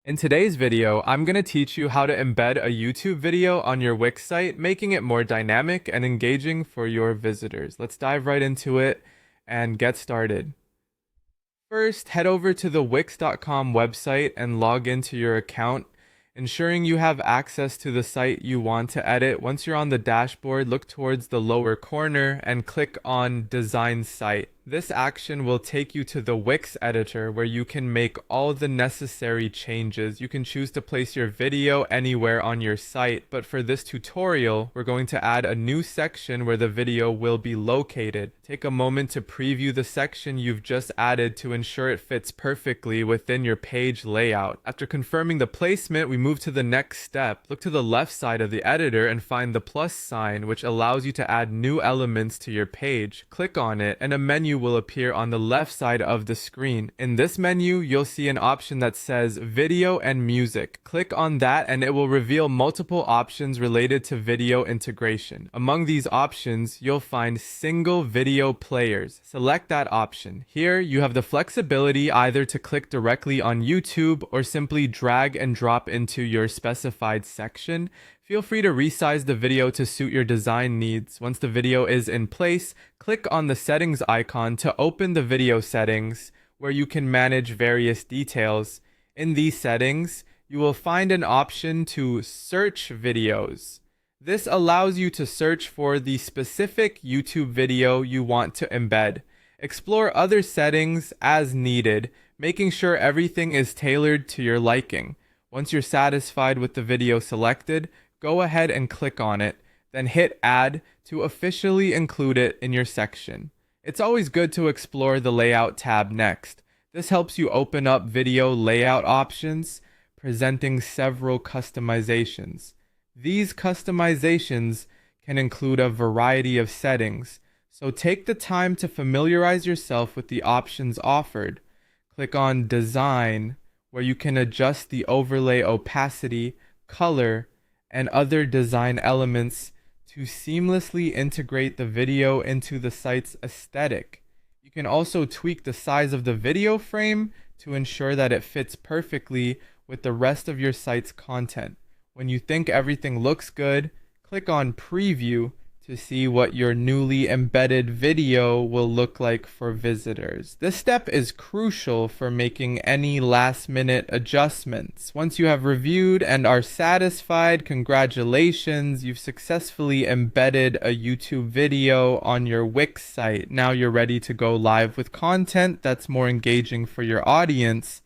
In today's video, I'm going to teach you how to embed a YouTube video on your Wix site, making it more dynamic and engaging for your visitors. Let's dive right into it and get started. First, head over to the Wix.com website and log into your account, ensuring you have access to the site you want to edit. Once you're on the dashboard, look towards the lower corner and click on Design Site. This action will take you to the Wix editor where you can make all the necessary changes. You can choose to place your video anywhere on your site, but for this tutorial, we're going to add a new section where the video will be located. Take a moment to preview the section you've just added to ensure it fits perfectly within your page layout. After confirming the placement, we move to the next step. Look to the left side of the editor and find the plus sign, which allows you to add new elements to your page. Click on it and a menu will appear on the left side of the screen. In this menu, you'll see an option that says Video and Music. Click on that and it will reveal multiple options related to video integration. Among these options, you'll find single video players. Select that option. Here, you have the flexibility either to click directly on YouTube or simply drag and drop into your specified section. Feel free to resize the video to suit your design needs. Once the video is in place, click on the settings icon to open the video settings, where you can manage various details. In these settings, you will find an option to search videos. This allows you to search for the specific YouTube video you want to embed. Explore other settings as needed, making sure everything is tailored to your liking. Once you're satisfied with the video selected, go ahead and click on it, then hit Add to officially include it in your section. It's always good to explore the Layout tab next. This helps you open up video layout options, presenting several customizations. These customizations can include a variety of settings, so take the time to familiarize yourself with the options offered. Click on Design, where you can adjust the overlay opacity, color, and other design elements to seamlessly integrate the video into the site's aesthetic. You can also tweak the size of the video frame to ensure that it fits perfectly with the rest of your site's content. When you think everything looks good, click on Preview to see what your newly embedded video will look like for visitors. This step is crucial for making any last-minute adjustments. Once you have reviewed and are satisfied, congratulations, you've successfully embedded a YouTube video on your Wix site. Now you're ready to go live with content that's more engaging for your audience